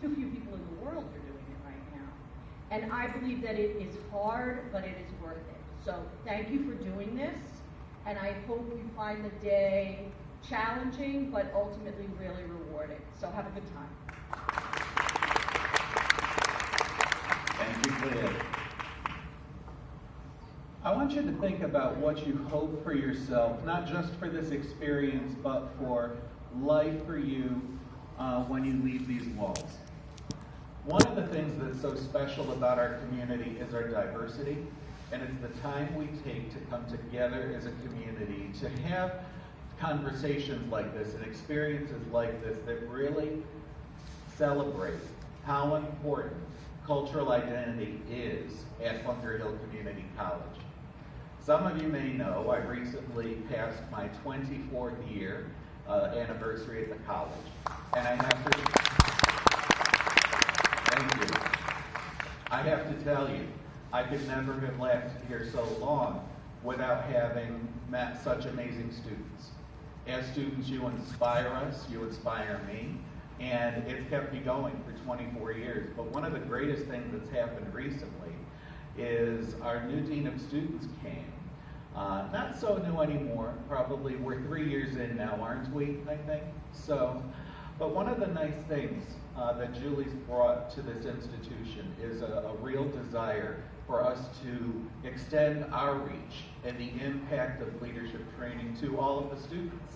too few people in the world are doing it right now. And I believe that it is hard, but it is worth it. So thank you for doing this, and I hope you find the day challenging, but ultimately really rewarding. So have a good time. Thank you, Clea. I want you to think about what you hope for yourself, not just for this experience, but for life for you when you leave these walls. One of the things that's so special about our community is our diversity, and it's the time we take to come together as a community to have conversations like this and experiences like this that really celebrate how important cultural identity is at Bunker Hill Community College. Some of you may know I recently passed my 24th year anniversary at the college, and I have to thank you. I have to tell you, I could never have left here so long without having met such amazing students. As students, you inspire us, you inspire me, and it's kept me going for 24 years. But one of the greatest things that's happened recently is our new Dean of Students came. Not so new anymore, probably we're 3 years in now, aren't we, I think? So, but one of the nice things that Julie's brought to this institution is a real desire for us to extend our reach and the impact of leadership training to all of the students.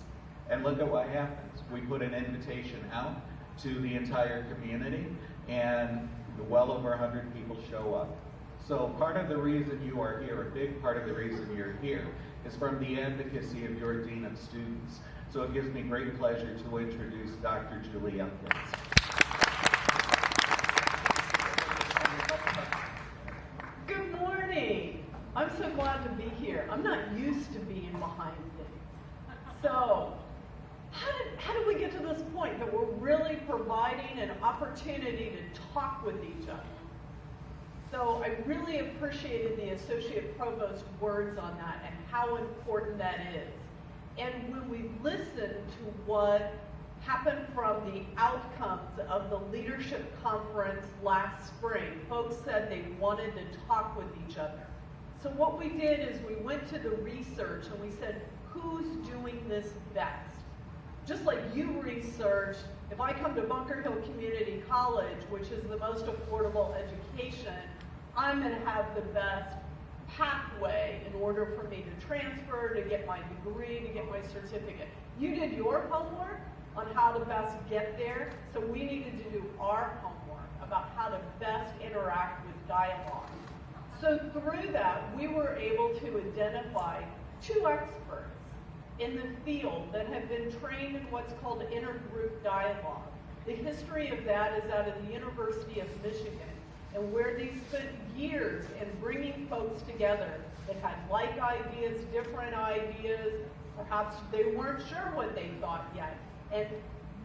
And look at what happens. We put an invitation out to the entire community, and well over 100 people show up. So part of the reason you are here, a big part of the reason you're here, is from the advocacy of your Dean of Students. So it gives me great pleasure to introduce Dr. Julie Upkins. Good morning. I'm so glad to be here. I'm not used to being behind things. So how did we get to this point that we're really providing an opportunity to talk with each other? So I really appreciated the Associate Provost's words on that and how important that is. And when we listen to what happened from the outcomes of the leadership conference last spring, folks said they wanted to talk with each other. So what we did is we went to the research and we said, who's doing this best? Just like you researched, if I come to Bunker Hill Community College, which is the most affordable education, I'm going to have the best pathway in order for me to transfer, to get my degree, to get my certificate. You did your homework on how to best get there, so we needed to do our homework about how to best interact with dialogue. So through that, we were able to identify 2 experts in the field that have been trained in what's called intergroup dialogue. The history of that is out of the University of Michigan, and where they spent years in bringing folks together that had like ideas, different ideas, perhaps they weren't sure what they thought yet, and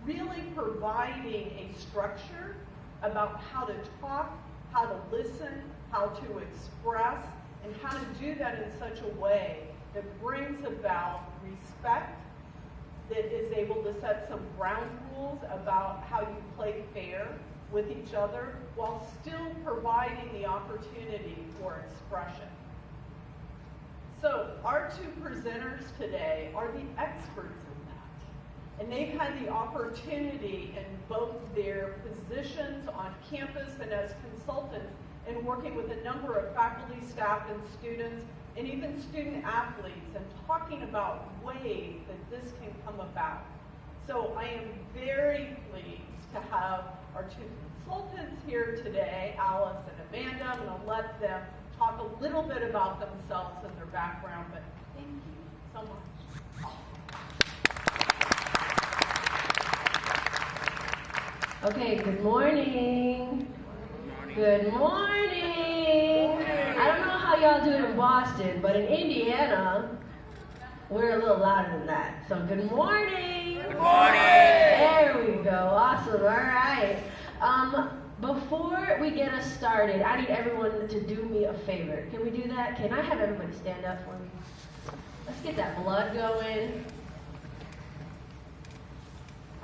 really providing a structure about how to talk, how to listen, how to express, and how to do that in such a way that brings about respect, that is able to set some ground rules about how you play fair with each other while still providing the opportunity for expression. So our 2 presenters today are the experts in that. And they've had the opportunity in both their positions on campus and as consultants in working with a number of faculty, staff, and students, and even student athletes, and talking about ways that this can come about. So I am very pleased to have our 2 consultants here today, Alice and Amanda. I'm going to let them talk a little bit about themselves and their background, but thank you so much. Okay, good morning. Good morning. I don't know how y'all do it in Boston, but in Indiana, we're a little louder than that. So good morning. Good morning. There we go. Awesome. All right. Before we get us started, I need everyone to do me a favor. Can we do that? Can I have everybody stand up for me? Let's get that blood going.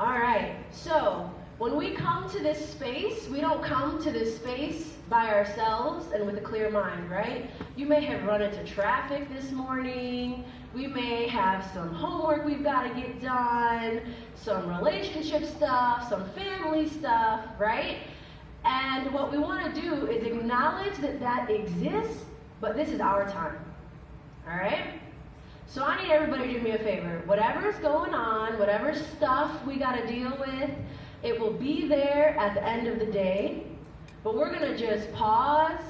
All right. So When we come to this space, we don't come to this space by ourselves and with a clear mind, right? You may have run into traffic this morning. We may have some homework we've got to get done, some relationship stuff, some family stuff, right? And what we want to do is acknowledge that that exists, but this is our time, all right? So I need everybody to do me a favor. Whatever's going on, whatever stuff we got to deal with, it will be there at the end of the day, but we're going to just pause,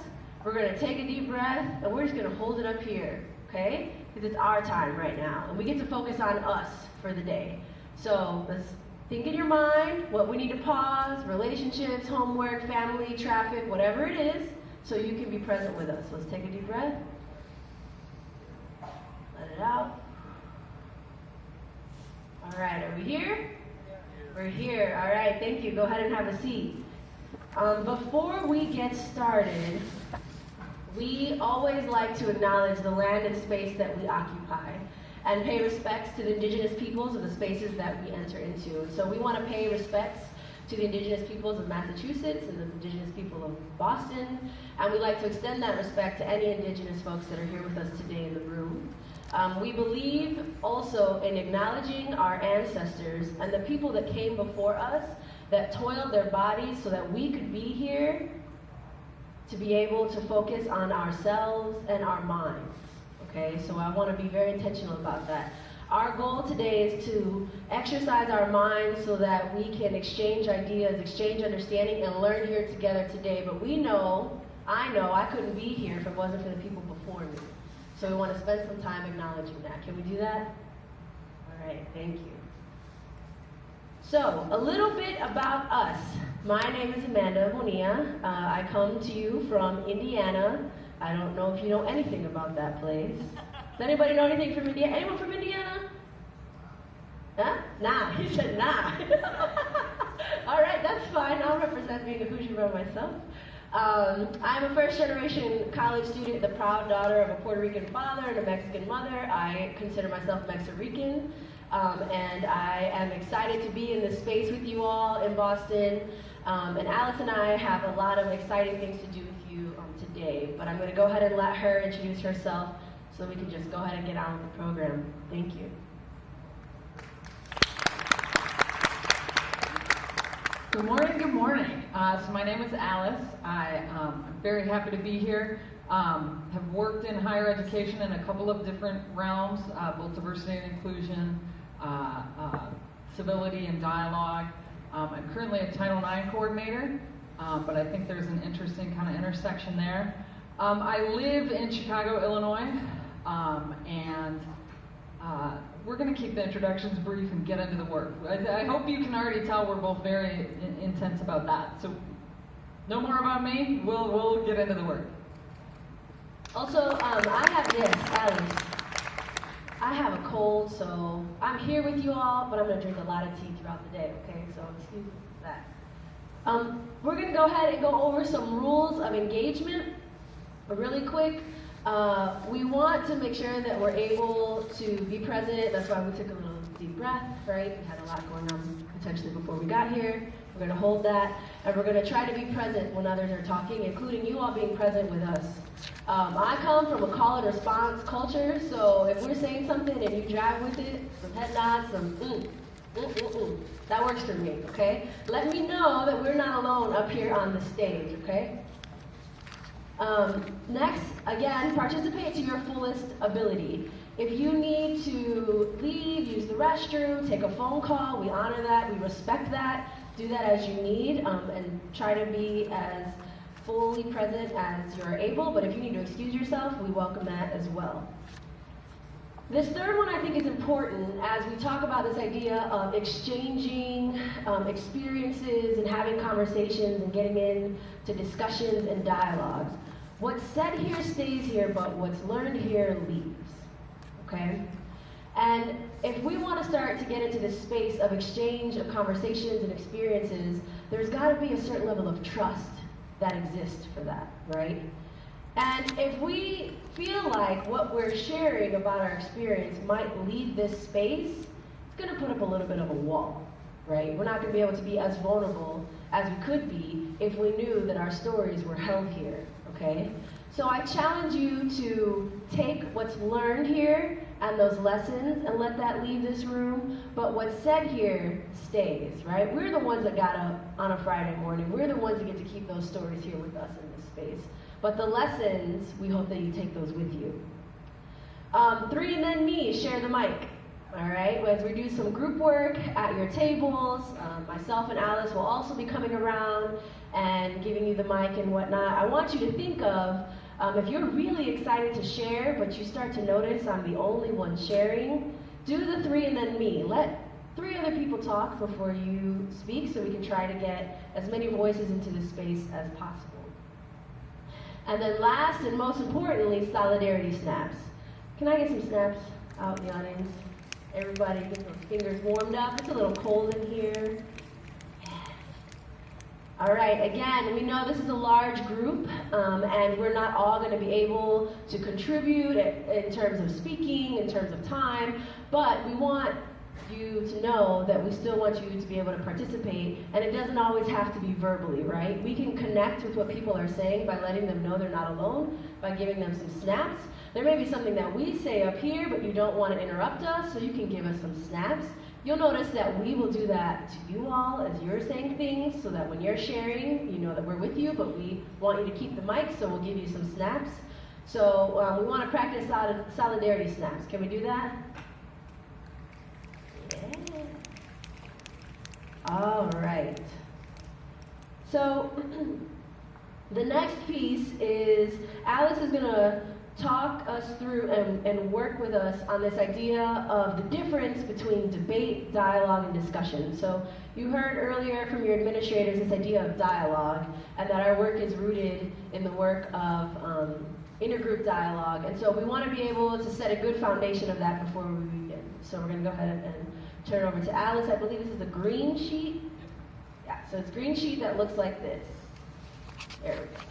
we're going to take a deep breath, and we're just going to hold it up here, okay? Because it's our time right now, and we get to focus on us for the day. So let's think in your mind what we need to pause, relationships, homework, family, traffic, whatever it is, so you can be present with us. Let's take a deep breath. Let it out. All right, are we here? We're here. All right, thank you. Go ahead and have a seat. Before we get started, we always like to acknowledge the land and space that we occupy and pay respects to the indigenous peoples of the spaces that we enter into. So we want to pay respects to the indigenous peoples of Massachusetts and the indigenous people of Boston, and we'd like to extend that respect to any indigenous folks that are here with us today in the room. We believe also in acknowledging our ancestors and the people that came before us that toiled their bodies so that we could be here to be able to focus on ourselves and our minds. Okay, so I want to be very intentional about that. Our goal today is to exercise our minds so that we can exchange ideas, exchange understanding, and learn here together today. But I know I couldn't be here if it wasn't for the people before me. So we want to spend some time acknowledging that. Can we do that? All right, thank you. So, a little bit about us. My name is Amanda Bonilla. I come to you from Indiana. I don't know if you know anything about that place. Does anybody know anything from Indiana? Anyone from Indiana? Huh? Nah. He said nah. All right, that's fine. I'll represent being a Hoosier by myself. I'm a first-generation college student, the proud daughter of a Puerto Rican father and a Mexican mother. I consider myself Mexican, and I am excited to be in this space with you all in Boston. And Alice and I have a lot of exciting things to do with you today, but I'm going to go ahead and let her introduce herself so we can just go ahead and get on with the program. Thank you. Good morning, good morning. So my name is Alice. I'm very happy to be here. Have worked in higher education in a couple of different realms, both diversity and inclusion, civility and dialogue. I'm currently a Title IX coordinator, but I think there's an interesting kind of intersection there. I live in Chicago, Illinois, and we're going to keep the introductions brief and get into the work. I hope you can already tell we're both very intense about that. So no more about me, we'll get into the work. Also, I have this, Alice. I have a cold, so I'm here with you all, but I'm going to drink a lot of tea throughout the day, okay? So excuse me for that. We're going to go ahead and go over some rules of engagement really quick. We want to make sure that we're able to be present. That's why we took a little deep breath, right? We had a lot going on potentially before we got here. We're going to hold that, and we're going to try to be present when others are talking, including you all being present with us. I come from a call and response culture, so if we're saying something and you drive with it, some head nods, some that works for me, okay? Let me know that we're not alone up here on the stage, okay? Next, again, participate to your fullest ability. If you need to leave, use the restroom, take a phone call, we honor that, we respect that. Do that as you need, and try to be as fully present as you're able, but if you need to excuse yourself, we welcome that as well. This third one I think is important as we talk about this idea of exchanging experiences and having conversations and getting into discussions and dialogues. What's said here stays here, but what's learned here leaves, okay? And if we want to start to get into this space of exchange of conversations and experiences, there's got to be a certain level of trust that exists for that, right? And if we feel like what we're sharing about our experience might leave this space, it's going to put up a little bit of a wall, right? We're not going to be able to be as vulnerable as we could be if we knew that our stories were held here, okay? So I challenge you to take what's learned here and those lessons and let that leave this room, but what's said here stays, right? We're the ones that got up on a Friday morning. We're the ones that get to keep those stories here with us in this space. But the lessons, we hope that you take those with you. 3 and then me, share the mic. All right, as we do some group work at your tables, myself and Alice will also be coming around and giving you the mic and whatnot. I want you to think of, if you're really excited to share, but you start to notice I'm the only one sharing, do the 3 and then me. Let 3 other people talk before you speak so we can try to get as many voices into this space as possible. And then last and most importantly, solidarity snaps. Can I get some snaps out in the audience? Everybody get those fingers warmed up. It's a little cold in here. Yeah. All right, again, we know this is a large group, and we're not all going to be able to contribute in terms of speaking, in terms of time, but we want you to know that we still want you to be able to participate, and it doesn't always have to be verbally, right? We can connect with what people are saying by letting them know they're not alone, by giving them some snaps. There may be something that we say up here, but you don't want to interrupt us, so you can give us some snaps. You'll notice that we will do that to you all as you're saying things, so that when you're sharing, you know that we're with you, but we want you to keep the mic, so we'll give you some snaps. So we want to practice solidarity snaps. Can we do that? Yeah. All right. So the next piece is Alice is going to talk us through and work with us on this idea of the difference between debate, dialogue, and discussion. So you heard earlier from your administrators this idea of dialogue, and that our work is rooted in the work of intergroup dialogue. And so we want to be able to set a good foundation of that before we begin. So we're going to go ahead and turn it over to Alice. I believe this is the green sheet. Yeah, so it's a green sheet that looks like this. There we go.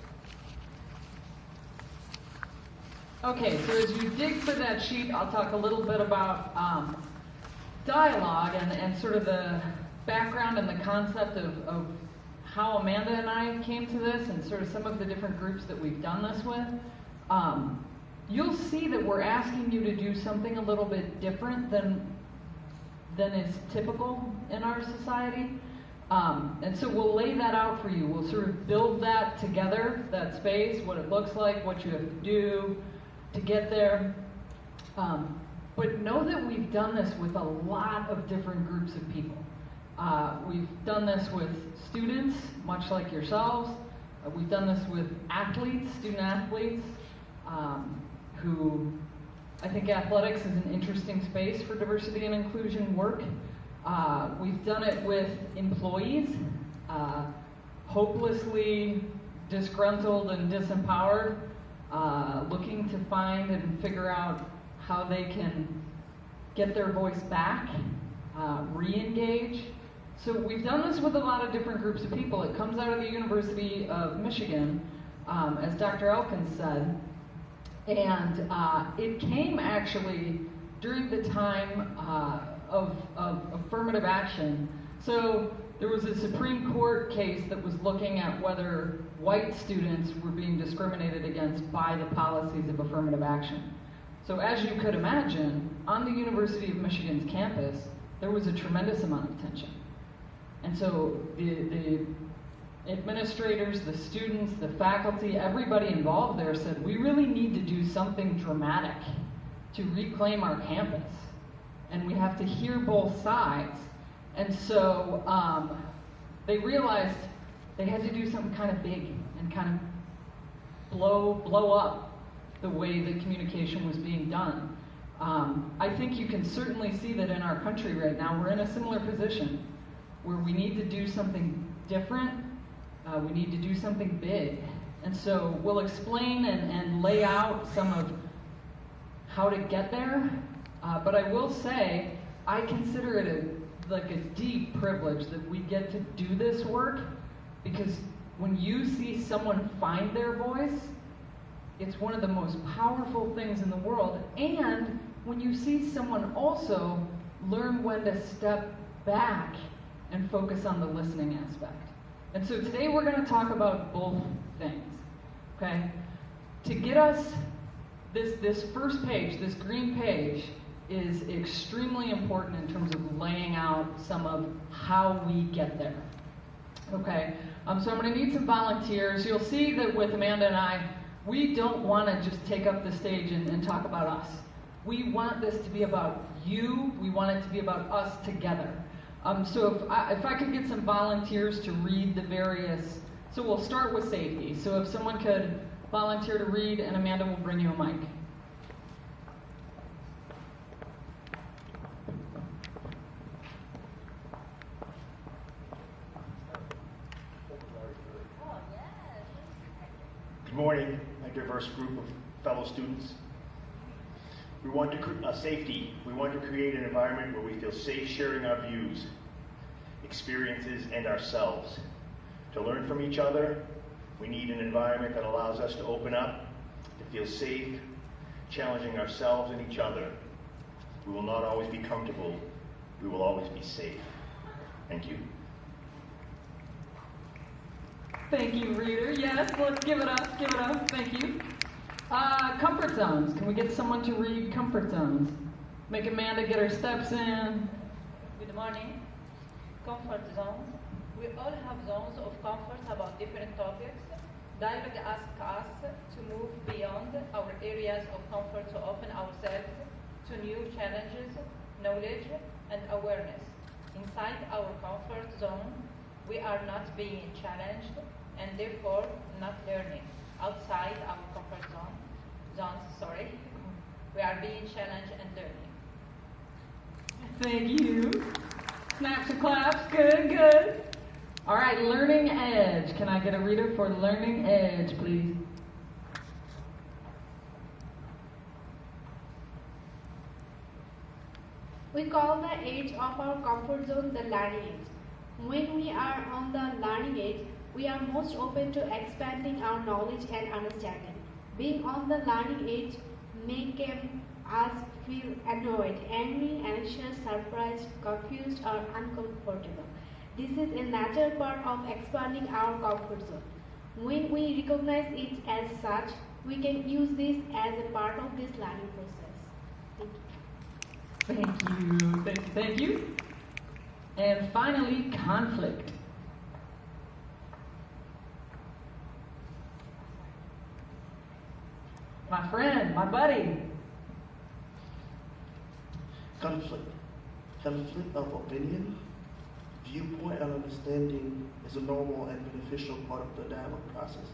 Okay, so as you dig for that sheet, I'll talk a little bit about dialogue and sort of the background and the concept of how Amanda and I came to this and sort of some of the different groups that we've done this with. You'll see that we're asking you to do something a little bit different than is typical in our society. And so we'll lay that out for you. We'll sort of build that together, that space, what it looks like, what you have to do to get there. But know that we've done this with a lot of different groups of people. We've done this with students, much like yourselves. We've done this with athletes, student athletes, who I think athletics is an interesting space for diversity and inclusion work. We've done it with employees, hopelessly disgruntled and disempowered, looking to find and figure out how they can get their voice back, re-engage. So we've done this with a lot of different groups of people. It comes out of the University of Michigan, as Dr. Elkins said, and it came actually during the time of affirmative action. So there was a Supreme Court case that was looking at whether white students were being discriminated against by the policies of affirmative action. So as you could imagine, on the University of Michigan's campus, there was a tremendous amount of tension. And so the administrators, the students, the faculty, everybody involved there said, we really need to do something dramatic to reclaim our campus. And we have to hear both sides. And so they realized they had to do something kind of big and kind of blow up the way the communication was being done. I think you can certainly see that in our country right now, we're in a similar position where we need to do something different, we need to do something big. And so we'll explain and lay out some of how to get there, but I will say, I consider it like a deep privilege that we get to do this work, because when you see someone find their voice, it's one of the most powerful things in the world. And when you see someone also learn when to step back and focus on the listening aspect. And so today we're going to talk about both things, okay? To get us, this first page, this green page, is extremely important in terms of laying out some of how we get there, okay? So I'm going to need some volunteers. You'll see that with Amanda and I, we don't want to just take up the stage and talk about us. We want this to be about you. We want it to be about us together. So if I could get some volunteers to read the various, so we'll start with safety. So if someone could volunteer to read, and Amanda will bring you a mic. Good morning, a diverse group of fellow students. We want to safety. We want to create an environment where we feel safe sharing our views, experiences, and ourselves. To learn from each other, we need an environment that allows us to open up, to feel safe, challenging ourselves and each other. We will not always be comfortable. We will always be safe. Thank you. Thank you, reader. Yes, let's give it up. Give it up. Thank you. Comfort zones. Can we get someone to read comfort zones? Make Amanda get her steps in. Good morning. Comfort zones. We all have zones of comfort about different topics. Dialogue asks us to move beyond our areas of comfort to open ourselves to new challenges, knowledge, and awareness. Inside our comfort zone, we are not being challenged and therefore not learning. Outside our comfort zones, we are being challenged and learning. Thank you. Snaps and claps. Good, good. All right, learning edge. Can I get a reader for learning edge, please? We call the edge of our comfort zone the learning edge. When we are on the learning edge, we are most open to expanding our knowledge and understanding. Being on the learning edge may us feel annoyed, angry, anxious, surprised, confused, or uncomfortable. This is a natural part of expanding our comfort zone. When we recognize it as such, we can use this as a part of this learning process. Thank you. Thank you. Thank you. Thank you. And finally, conflict. My friend, my buddy. Conflict. Conflict of opinion, viewpoint, and understanding is a normal and beneficial part of the dialogue process.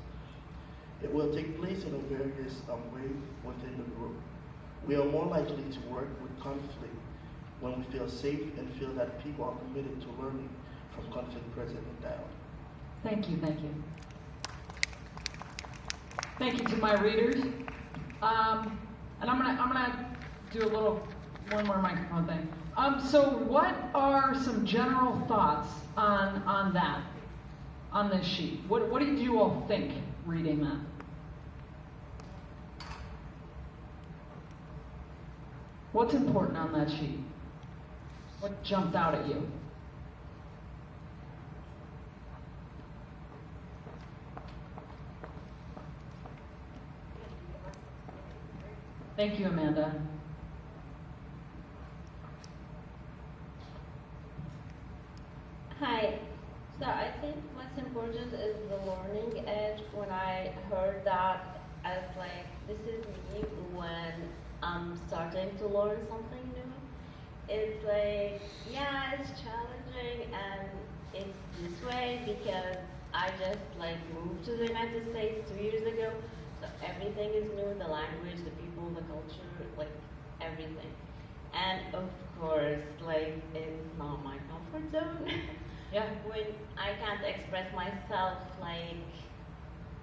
It will take place in a various ways within the group. We are more likely to work with conflict when we feel safe and feel that people are committed to learning from conflict present in dialogue. Thank you, thank you. Thank you to my readers. And I'm gonna do one more microphone thing. So what are some general thoughts on that, on this sheet? What did you all think reading that? What's important on that sheet? What jumped out at you? Thank you, Amanda. Hi. So I think what's important is the learning edge. When I heard that, I was like, this is me when I'm starting to learn something new. It's like, yeah, it's challenging and it's this way because I just moved to the United States 2 years ago. So everything is new, the language, the people, the culture, everything. And of course, it's not my comfort zone. Yeah. When I can't express myself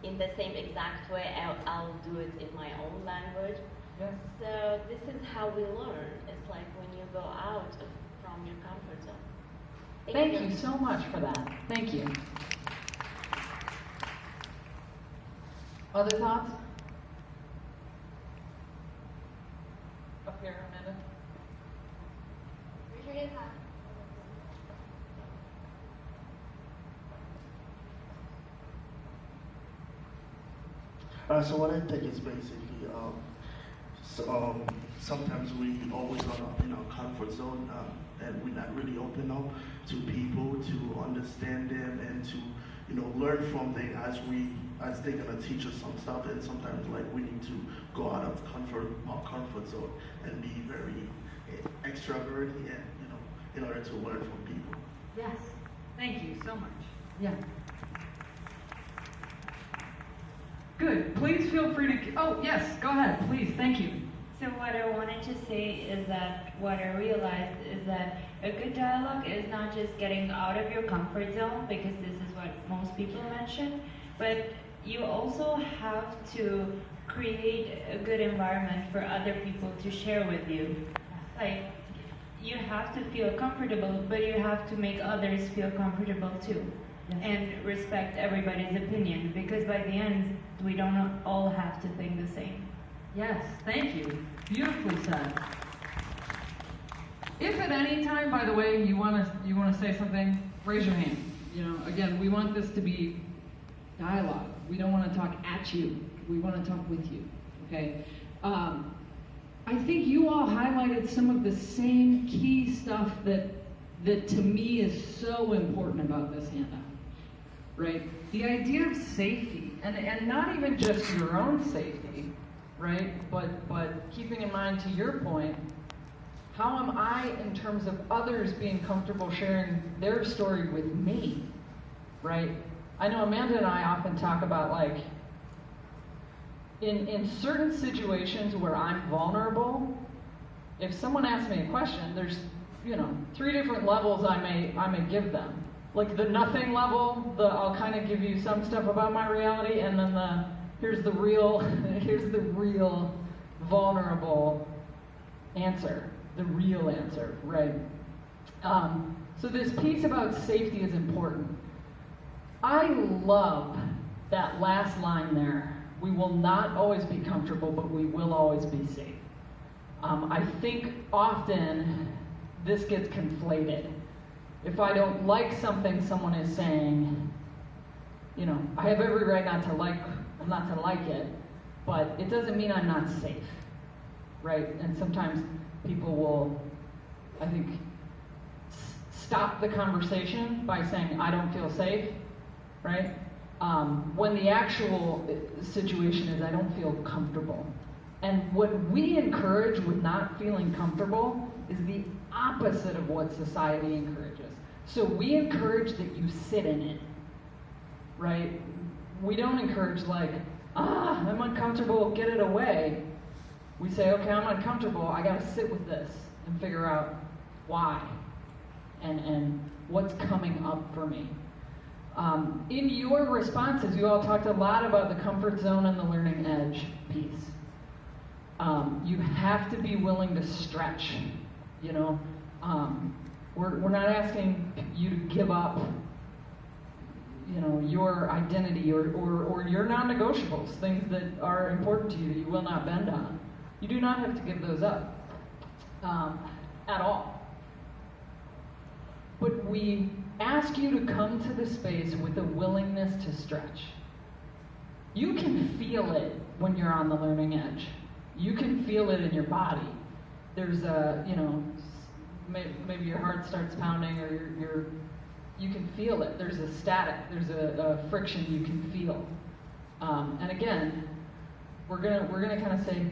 in the same exact way, I'll do it in my own language. Yes. So this is how we learn. It's like when you go out from your comfort zone. Thank you so much for that. Thank you. Other thoughts? Up here, Amanda. Raise your hand high. So what I think is basically, sometimes we always are in our comfort zone, and we're not really open up to people, to understand them, and to, learn from them as they're gonna teach us some stuff. And sometimes, like, we need to go out of our comfort zone and be very extroverted, and in order to learn from people. Yes. Thank you so much. Yeah. Good. Please feel free to. Oh, yes. Go ahead, please. Thank you. So what I wanted to say is that what I realized is that a good dialogue is not just getting out of your comfort zone, because this is what most people mention, but you also have to create a good environment for other people to share with you. Like, you have to feel comfortable, but you have to make others feel comfortable too. Yes. And respect everybody's opinion, because by the end, we don't all have to think the same. Yes, thank you. Beautifully said. If at any time, by the way, you want to say something, raise your hand. Again, we want this to be dialogue. We don't want to talk at you. We want to talk with you. Okay. I think you all highlighted some of the same key stuff that to me is so important about this handout. Right? The idea of safety, and not even just your own safety, right? But keeping in mind, to your point, how am I in terms of others being comfortable sharing their story with me, right? I know Amanda and I often talk about, like, in certain situations where I'm vulnerable, if someone asks me a question, there's 3 different levels I may give them. Like the nothing level, I'll kind of give you some stuff about my reality, and then here's the real vulnerable answer, the real answer, right? So this piece about safety is important. I love that last line there. We will not always be comfortable, but we will always be safe. I think often this gets conflated. If I don't like something someone is saying, I have every right not to like it, but it doesn't mean I'm not safe, right? And sometimes people will, I think, stop the conversation by saying, I don't feel safe, right? When the actual situation is, I don't feel comfortable. And what we encourage with not feeling comfortable is the opposite of what society encourages. So we encourage that you sit in it, right? We don't encourage, like, I'm uncomfortable, get it away. We say, okay, I'm uncomfortable, I gotta sit with this and figure out why and what's coming up for me. In your responses, you all talked a lot about the comfort zone and the learning edge piece. You have to be willing to stretch, We're not asking you to give up, your identity or your non-negotiables, things that are important to you that you will not bend on. You do not have to give those up at all. But we ask you to come to the space with a willingness to stretch. You can feel it when you're on the learning edge. You can feel it in your body. There's maybe your heart starts pounding, or you can feel it. There's a static, there's a friction you can feel. And again, we're gonna kind of say,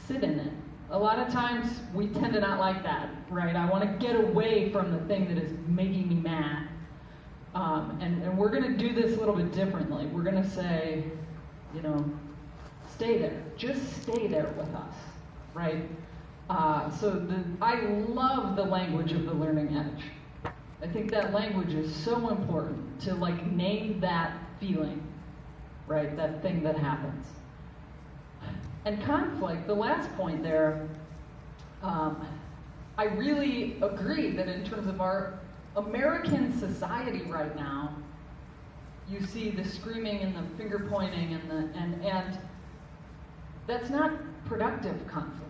sit in it. A lot of times we tend to not like that, right? I want to get away from the thing that is making me mad. And we're gonna do this a little bit differently. We're gonna say, stay there. Just stay there with us, right? I love the language of the learning edge. I think that language is so important to, like, name that feeling, right? That thing that happens. And conflict, the last point there, I really agree that in terms of our American society right now, you see the screaming and the finger pointing and that's not productive conflict.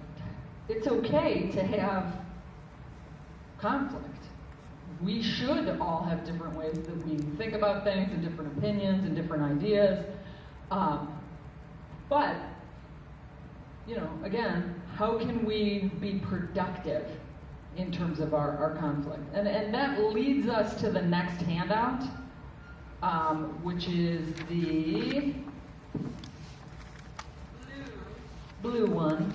It's okay to have conflict. We should all have different ways that we think about things and different opinions and different ideas. But, you know, again, how can we be productive in terms of our conflict? And that leads us to the next handout, which is the blue one.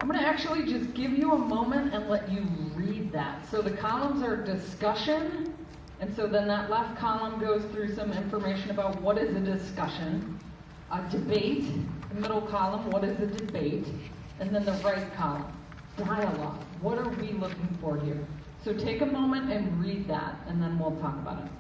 I'm going to actually just give you a moment and let you read that. So the columns are discussion, and so then that left column goes through some information about what is a discussion, a debate, the middle column, what is a debate, and then the right column, dialogue. What are we looking for here? So take a moment and read that, and then we'll talk about it.